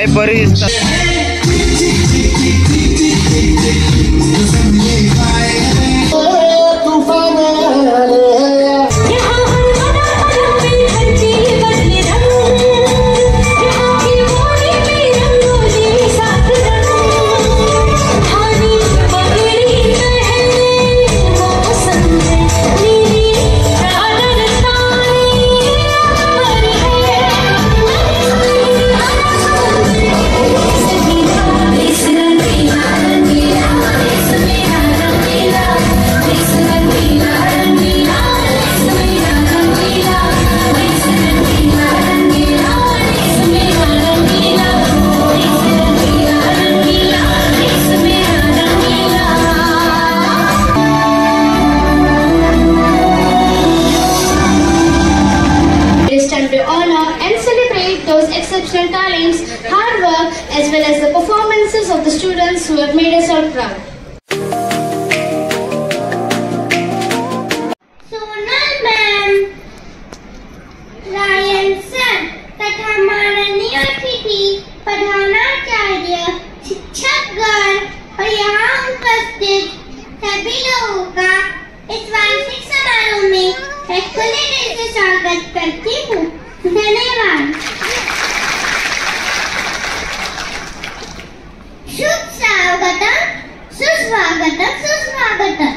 भाई परी exceptional talents, hard work, as well as the performances of the students who have made us all proud. Sonal ma'am, Ryan sir, तथा माननीय अतिथि, प्रधानाचार्य, शिक्षकगण और यहाँ उपस्थित सभी लोगों का इस वार्षिक समारोह में खुले दिल से स्वागत करती हूँ। धन्यवाद। शुभ स्वागतम, सुस्वागतम, सुस्वागतम।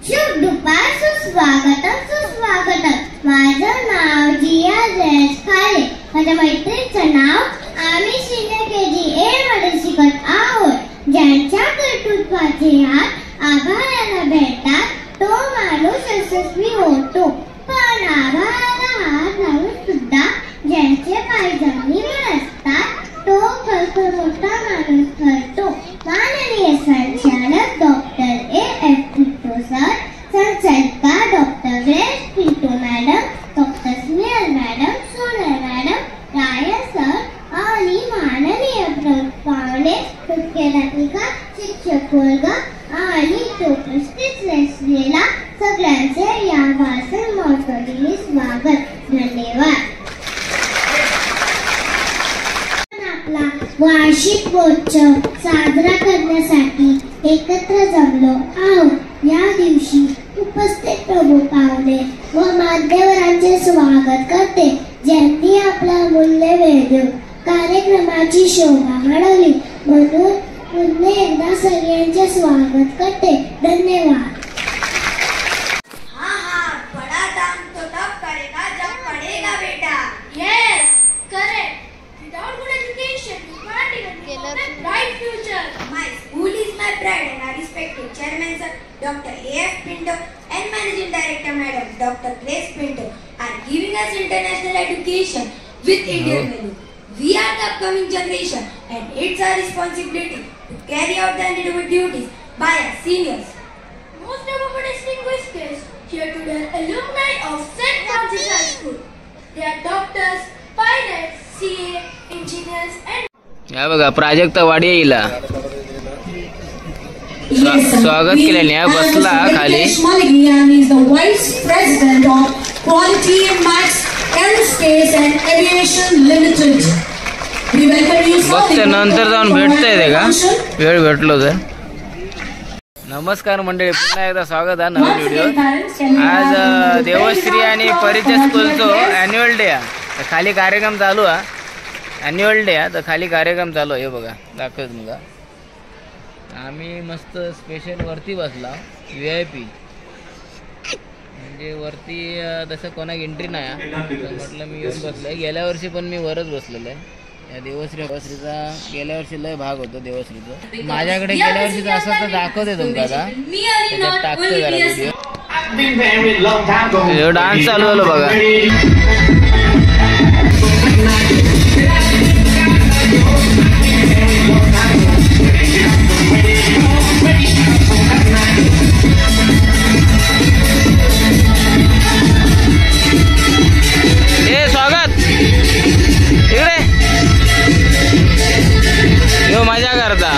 शुभ दुपार, सुस्वागतम, सुस्वागतम। माझं नाव जिया जयेश खाले. माझ्या मैत्रिणीचं नाव आम्ही सिनियर KG A मध्ये शिकत आहोत. ज्यांच्या कर्तृत्वाचे हात आभाळाला भेटतात तो माणूस यशस्वी होतो. पण आभाळाला हात लावून सुद्धा ज्यांचे पाय जमिनीवर असतात तो खरोखर मोठा माणूस ठरतो. माननीय संचालक डॉक्टर A.F. पिंटो सर, संचालिका doctor grace Pinto madam, doctor Snehal madam, Sonal madam, Ryan sir आणि माननीय पाहुणे, मुख्याध्यापिका, शिक्षक वर्ग आणि उपस्थित असलेल्या सगळ्यांचे या भाषण महोत्सवी स्वागत. धन्यवाद. आपला वार्षिक महोत्सव साजरा करण्यासाठी एकत्र जमलो आहोत. या दिवशी उपस्थित प्रमुख पाहुणे व मान्यवरांचे स्वागत करते, ज्यांनी आपला मूल्य वेळ देऊन कार्यक्रमाची शोभा वाढवली. म्हणून पुन्हा एकदा सगळ्यांचे स्वागत करते. धन्यवाद. बड़ा दाम तो तब करेगा जब पढ़ेगा बेटा. Yes, correct. Without good education, you can't even get a bright future. My school is my pride and I respect the chairman sir, Dr. A.F. Pinto and managing director madam, Dr. Grace Pinto are giving us international education with Indian value. We are the upcoming generation and it's our responsibility to carry out the endeavored duties by our seniors. Most of our distinguished guests here today are alumni of St. Francis High School. They are doctors, pilots, CA, engineers and या बघा प्राजक्ता वाडी येईला स्वागत केल्याने बसला खाली. is the Vice President of Quality Max Aerospace and Aviation Limited. We welcome you. बघते नंतर जाऊन भेटता येते का वेळ भेटलो तर. नमस्कार मंडळी, पुन्हा एकदा स्वागत आहे नवीन व्हिडिओ. आज देवश्री आणि परिचय स्कूलचो ॲन्युअल डे आहे. खाली कार्यक्रम चालू आहे. ॲन्युअल डे आहे तर खाली कार्यक्रम चालू आहे. हे बघा दाखवत तुमका. आम्ही मस्त स्पेशल वरती बसला VIP, म्हणजे वरती तसं कोणाक एंट्री नाही. म्हटलं मी येऊन बसलोय. गेल्या वर्षी पण मी वरच बसलेलो आहे. या देवश्रीचा गेल्या वर्षी लय भाग होतो देवश्रीचा. माझ्याकडे गेल्या वर्षीचा असं तर दाखवते तुमका आता. त्याच्यात टाकतो जरा व्हिडिओ. डान्स चालू झालो बघा. स्वागत इकडे यो मजा करता.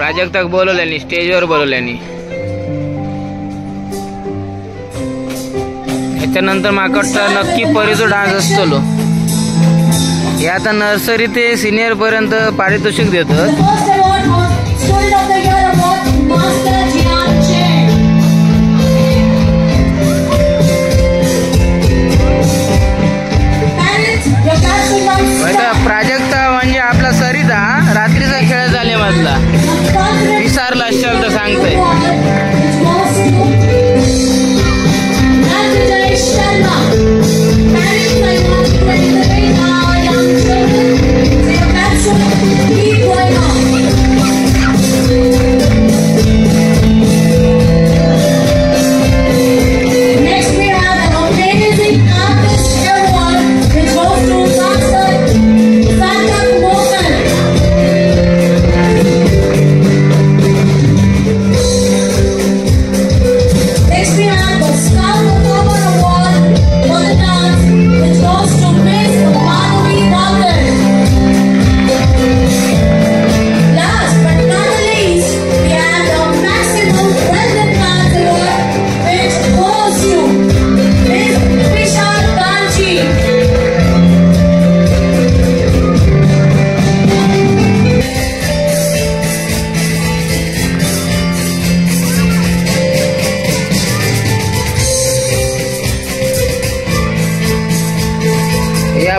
प्राजक्ताक बोलवल्यानी स्टेजवर बोलवल्यानी. ह्याच्यानंतर माका वाटतं नक्की परीचो डान्स असतलो. हे आता नर्सरी ते सिनियर पर्यंत पारितोषिक देतात. First award was Student of the Year Award, Master Jian Chen. Parents, your casting comes Prajakta म्हणजे आपला सरिता रात्रीचा खेळ झाले मधला विसरला असाल तर सांगतोय.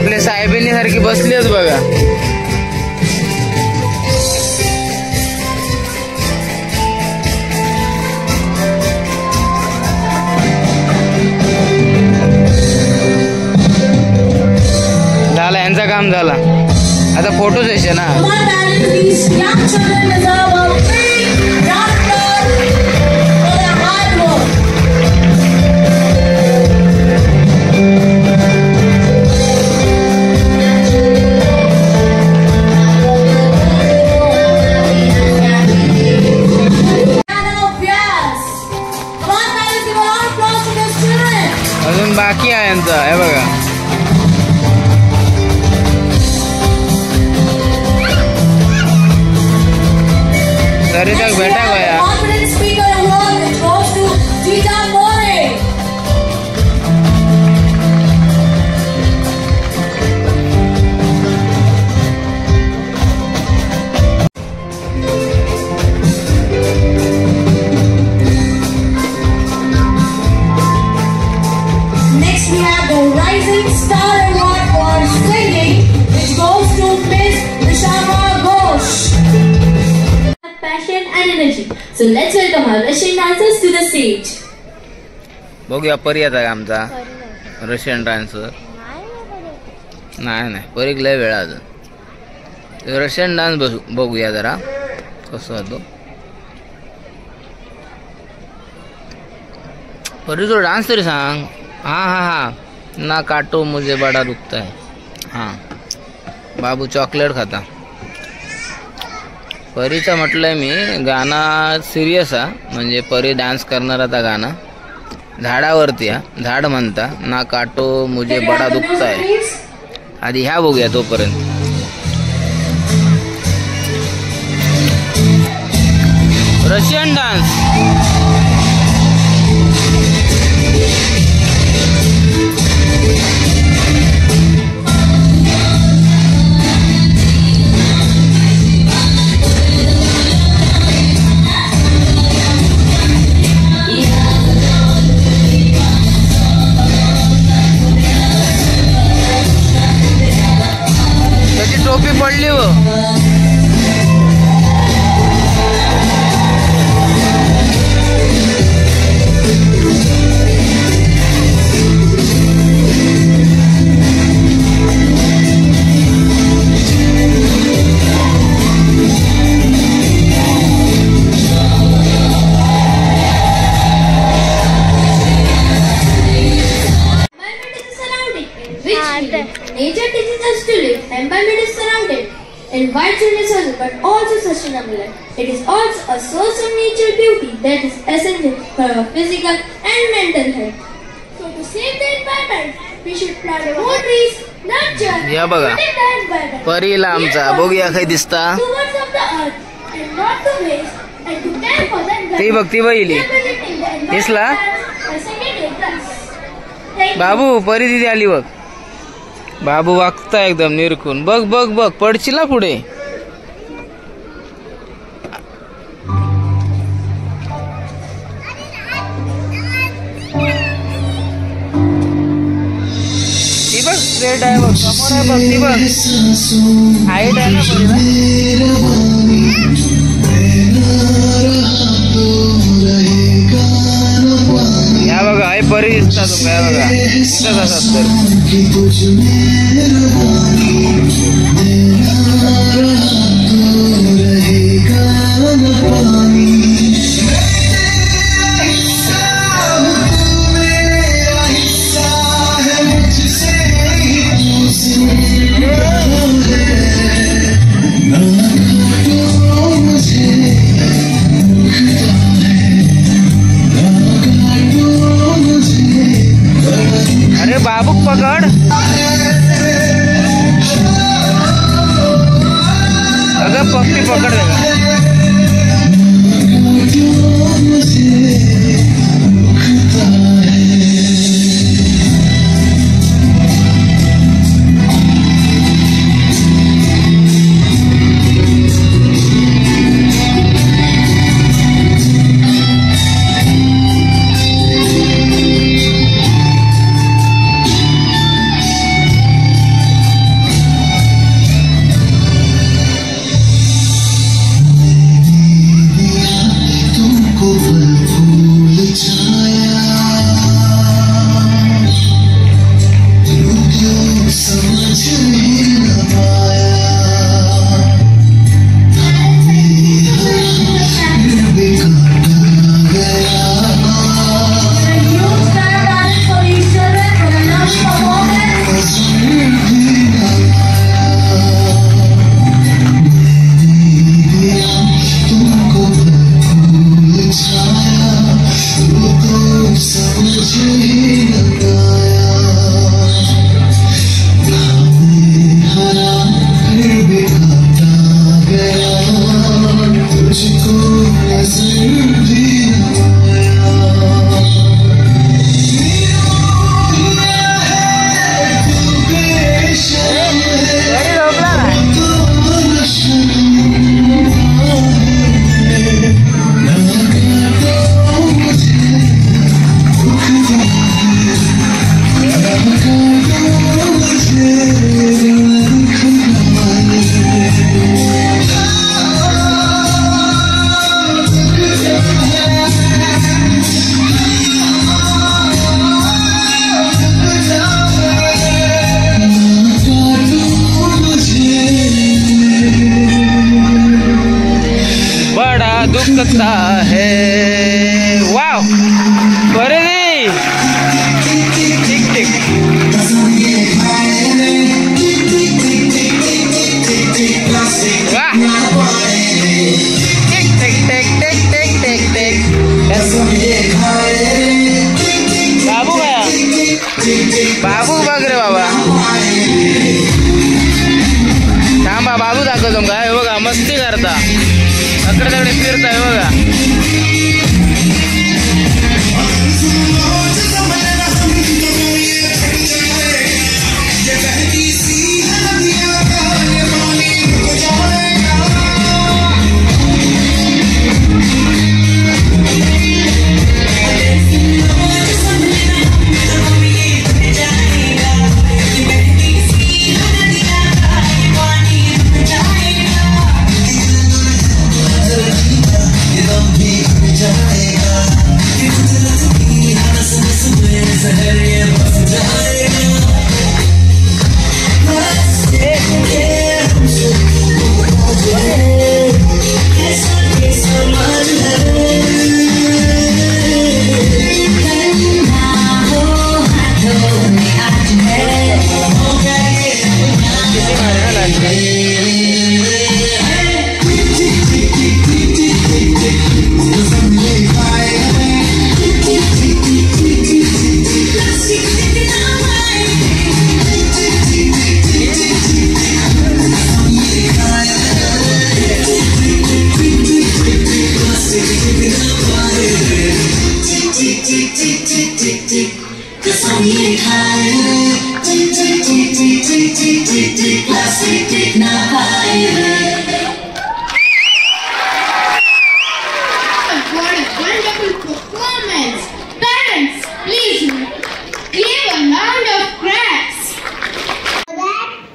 आपल्या साहेबांनी सारखी बसलीच बघा. झाला यांचा काम झाला. आता फोटो सेशन ना. अजून बाकी आहे यांचा. हे बघा सरिताक भेटा गया. Next we have the Rising Star Award for Singing, which goes to Miss Vishama Ghosh. Passion and energy. So let's welcome our Russian dancers to the stage. बघूया परी आता आमचा रशियन डान्सर. नाही परीक लय वेळा अजून. रशियन डान्स बघूया जरा कसं होतो. परीचो डान्स तरी सांग. हाँ ना काटो मुझे बड़ा दुखता है. हाँ बाबू चॉकलेट खाता. परीचा म्हटलंय मी गाणं सिरियस हा. म्हणजे परी डान्स करणार आता गाणं झाडावरती हा. झाड म्हणता ना काटो मुझे बडा दुखता है. आधी ह्या बघूया तोपर्यंत. Russian dance. टोपी पडली हो. Nature teaches us to live. Environment is surrounded in wide resources but also sustainable life. It is also a source of natural beauty that is essential for our physical and mental health. So to save the environment, we should plant more trees, nurture, या बघा protect the environment. परीला आमचा बघूया काय दिसता. Stewards of the earth and not to waste and to care for the environment. ती बघ ती बघितली Representing the environment इसला? by singing a class. Thank you. बाबू परी दिदी आली बघ. बाबू वागता एकदम निरखून. बघ बघ बघ पडशील ना पुढे. ती बघ स्ट्रेट आहे बघ समोर आहे बघ ती बघ हाईट आहे ना परीला. या बघा आई परी दिसता तुमका या बघा इथंच असत तर. अरे बाबू पकड़. अगं पप्पी पकड़ देगा. दुखता है. वाव बरे ठीक ठीक. वाह टिक टिक टिक टिक टिक टिक टिक. बाबू गया. बाबू बघ रे बाबा. थांबा बाबू दाखव तुमका. हे बघा मस्ती करता अकडे तकडे फिरताय बघा.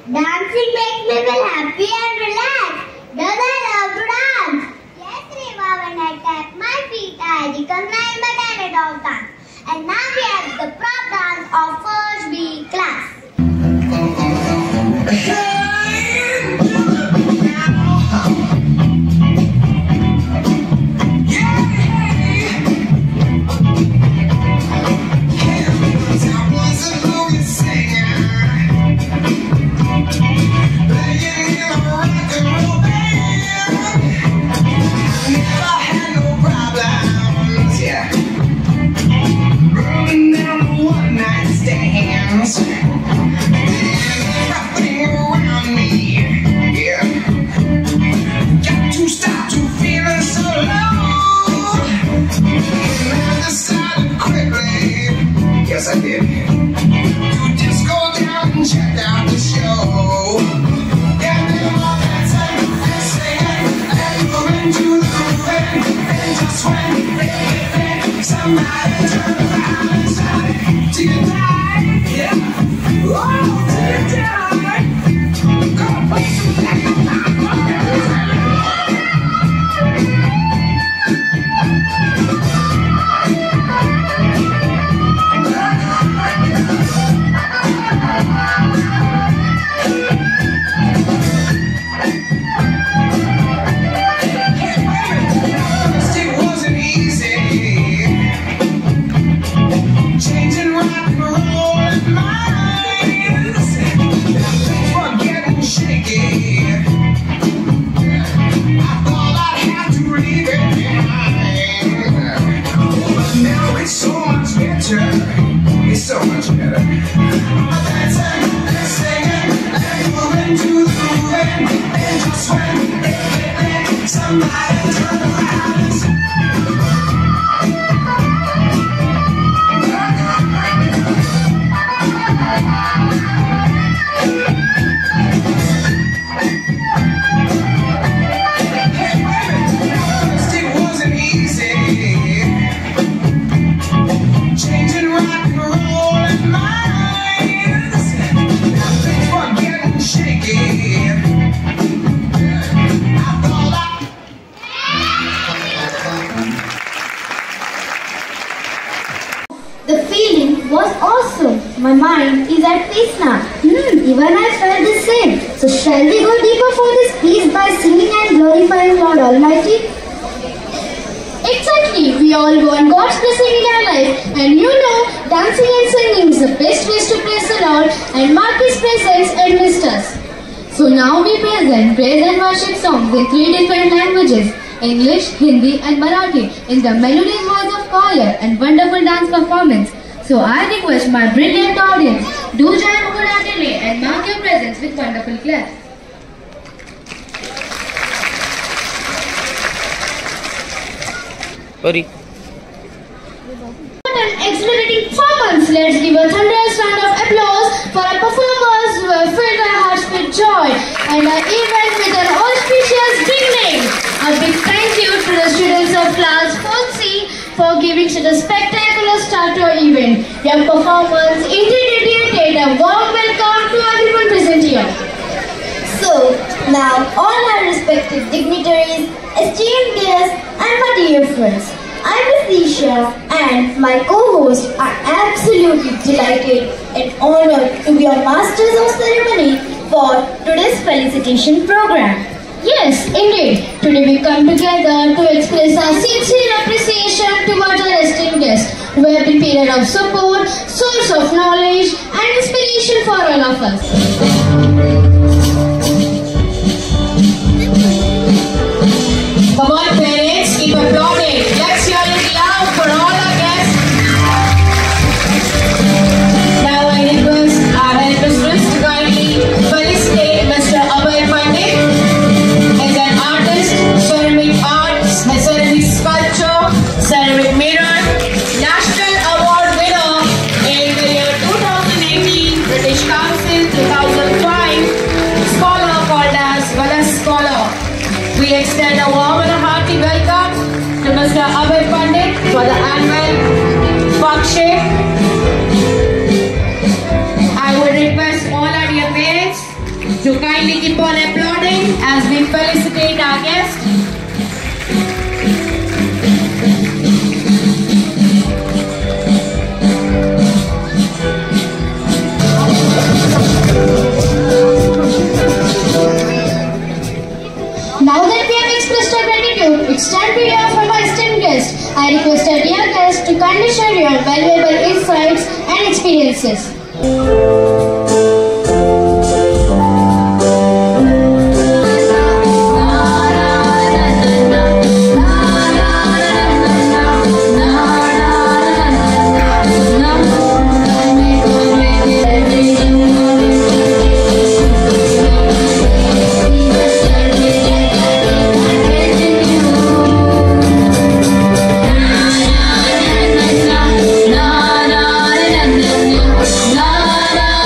Dancing makes me feel happy and relaxed. Does I love to dance? Yes, Reva, when I tap my feet, I recognize my talent of dance. And now we have the prop dance of first B class. Yes, I did. You just go down and check out the show. Get them all dancing and singing and moving to the groove. And just when they somebody turn around and shout, "Do you die? Yeah. Oh, do you die? Go play some it's so much better. Dancing and singing and moving to the groove. And just when somebody turn around and say, hey, baby, first it wasn't easy. Changing rock and roll and minds. Things were getting shaky. I thought The feeling was awesome. My mind is at peace now. Even I felt the same. So shall we go deeper for this peace by singing and glorifying Lord Almighty? Exactly. We all want God's blessing in our life. And you know, dancing and singing is the best ways to praise the Lord and mark His presence amidst us. So now we present praise and worship songs in 3 different languages. English, Hindi and Marathi in the melodious voice of choir and wonderful dance performance. So I request my brilliant audience, do join without delay and mark your presence with wonderful claps. Sorry. An exhilarating performance. Let's give a thunderous round of applause for our performers who have filled our hearts with joy and our event with an auspicious beginning. A big thank you to the students of class 4C for giving such a spectacular start to our event. Your performance indeed radiated a warm welcome to everyone present here. So, now all our respected dignitaries, esteemed guests and my dear friends, I, Miss Isha, and my co-host are absolutely delighted and honored to be our masters of ceremony for today's felicitation program. Yes, indeed. Today we come together to express our sincere appreciation towards our esteemed guests who have been period of support, source of knowledge and inspiration for all of us. Come on, parents, keep applauding. Let's hear it loud for all our guests. Now I request our head mistress to kindly felicitate Mr. Abhay Pandit as an artist, ceramic arts, ceramic sculpture, ceramic mirror, National Award winner in the year 2018, British Council 2005. to kindly keep on applauding as we felicitate our guest. Now that we have expressed our gratitude, it's time to hear from our esteemed guest. I request our dear guest to kindly share your valuable insights and experiences. Na na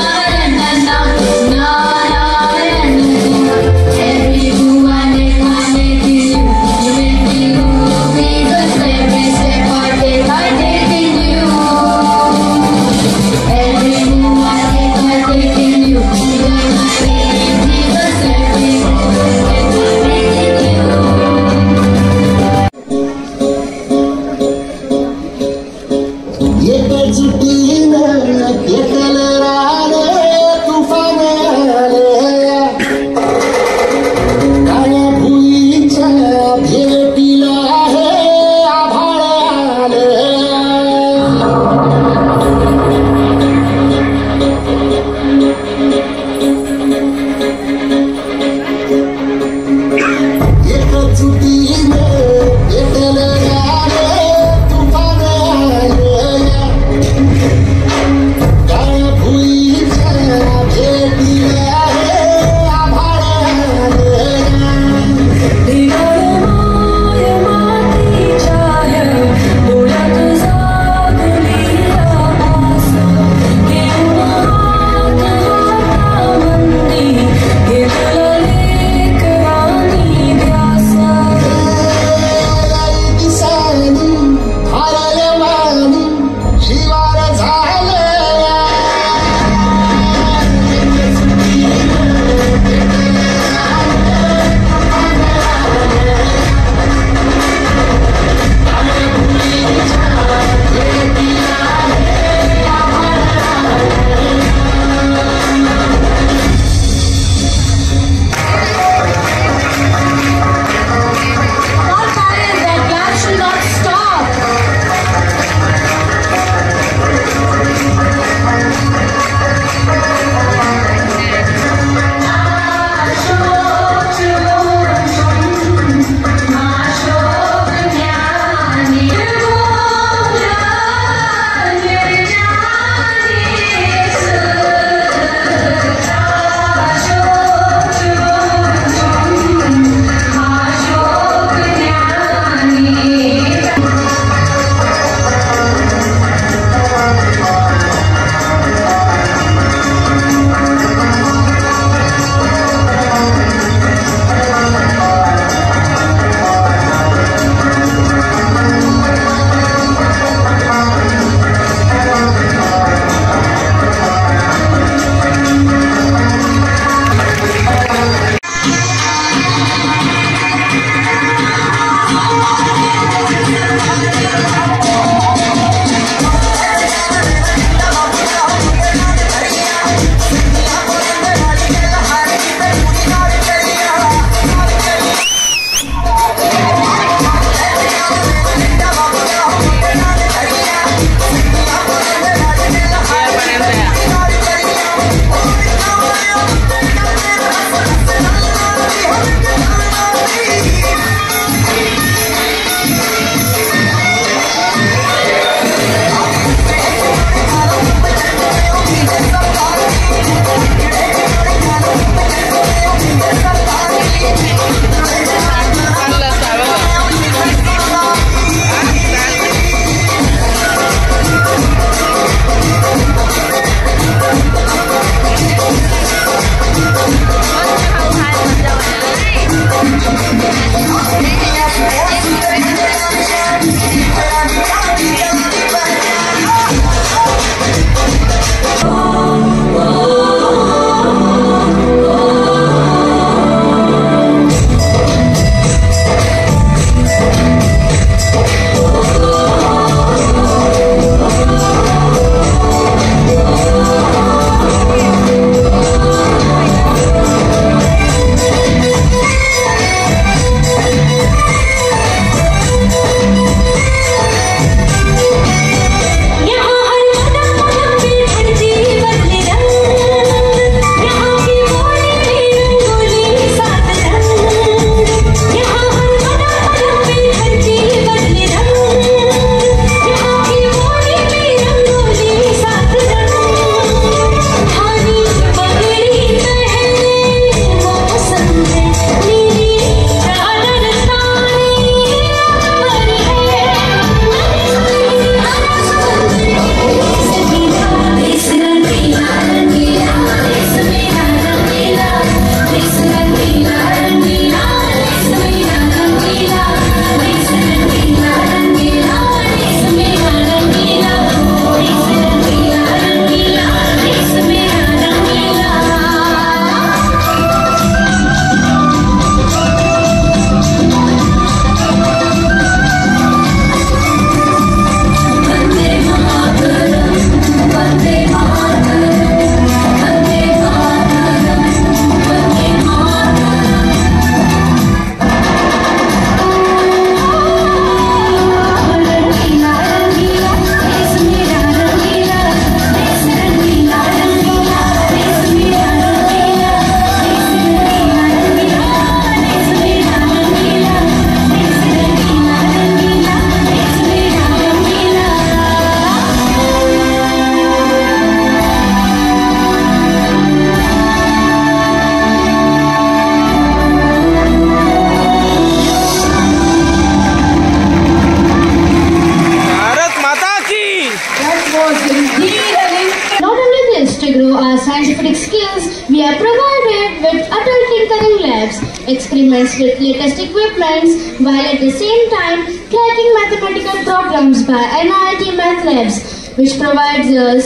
provided with adult tinkering labs, experiments with latest equipments, while at the same time cracking mathematical problems by NIT Math Labs, which provides us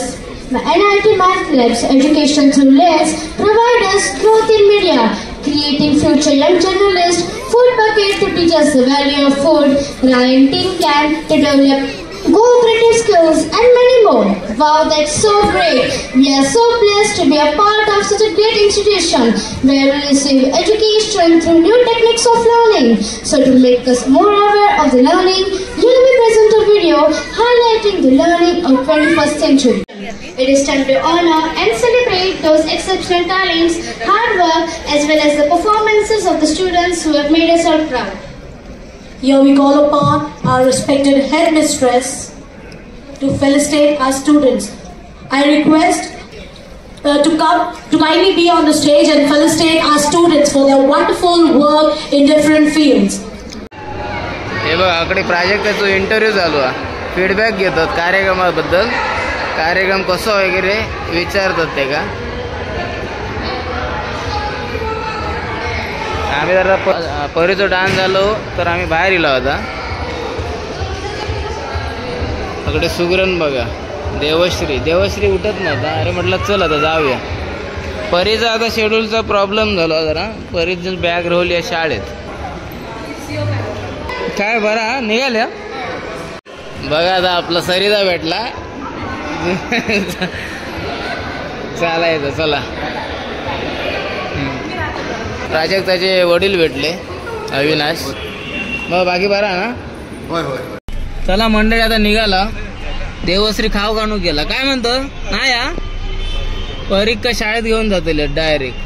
NIT Math Labs education through labs provide us growth in media, creating future young journalists, Food Bucket to teach us the value of food, Ryan Tin Can to develop cooperative skills, and many more. Wow, that's so great. We are so blessed to be a part of such a great institution where we receive education through new techniques of learning. So to make us more aware of the learning, you will be present a video highlighting the learning of 21st century. It is time to honor and celebrate those exceptional talents, hard work, as well as the performances of the students who have made us all proud. Here we call upon our respected headmistress to felicitate our students. I request to kindly be on the stage and felicitate our students for their wonderful work in different fields. हे बघ आकडे प्राजक्ताचा interview चालू आहे, feedback घेतात कार्यक्रमाबद्दल, कार्यक्रम कसं वगैरे विचारतात ते का. आम्ही जरा परीचा डान्स झालो तर आम्ही बाहेर गेलो होता. इकडे सुगरण बघा, देवश्री उठत नव्हता. अरे म्हटलं चल आता जाऊया. परीचा आता शेड्यूलचा प्रॉब्लेम झाला जरा. परीची बॅग राहिली शाळेत. काय बरा निघाल्या बघा. आता आपला सरिता भेटला. चालायचं चला. प्राजक्ताचे वडील भेटले अविनाश. मग बाकी बरा ना. होय होय. चला मंडळी आता निघाला. देवश्री खाऊ काढून गेला. काय म्हणतो नाही या परीक का शाळेत घेऊन जाते डायरेक्ट.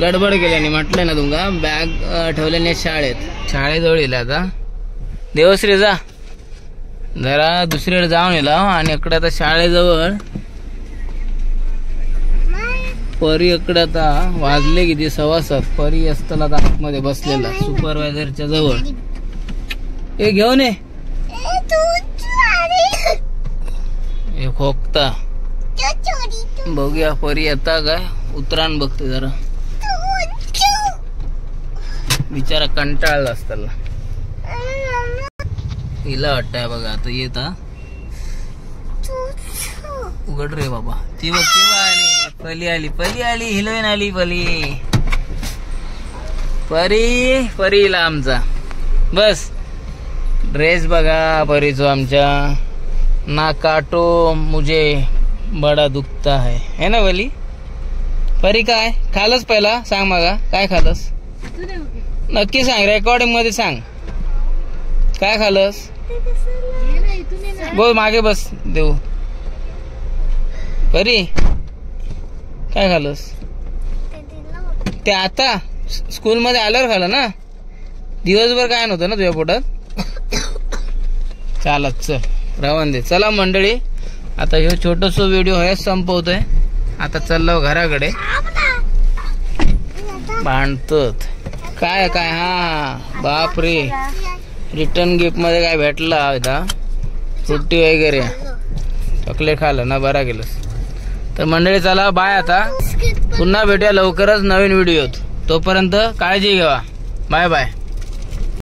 गडबड केल्याने म्हटलं ना तुमका बॅग ठेवल्याने शाळेजवळ येईल. आता देवश्री जा जरा दुसरीकडे जाऊन येला. आणि इकडे आता शाळेजवळ परी इकडे आता वाजले किती 7:15. परी असताना आतमध्ये बसलेला सुपरवायझरच्या जवळ. हे घेऊन ये खोकता. बघूया परी येता काय. उतरान बघते जरा. बिचारा कंटाळला असताना. हिला वाटतंय बघा आता येता. उघड रे बाबा. ती बघ ती आली. पली आली हिलोईन आली. परीला आमचा बस ड्रेस बघा परीचो आमच्या. ना काटो मुझे बडा दुखता है ना पली. परी काय खालस पहिला सांग मगा. काय खालस नक्की सांग. रेकॉर्डिंग मध्ये सांग काय खालस. बोल मागे बस देऊ. परी काय खालस. ते आता स्कूल मध्ये आल्यावर खाल्लं ना. दिवसभर काय नव्हतं ना तुझ्या पोटात. चालत चल रावण दे. चला मंडळी आता हे छोटस व्हिडिओ हे संपवतोय. आता चाललो घराकडे. भांडतात काय काय. हा बापरे. रिटर्न गिफ्ट मध्ये काय भेटला होता. फ्रुटी वगैरे चॉकलेट खाल्लं ना. बरा केलंस. तर मंडळी चला बाय. आता पुन्हा भेटूया लवकरच नवीन व्हिडिओत. तोपर्यंत काळजी घ्या. Bye bye.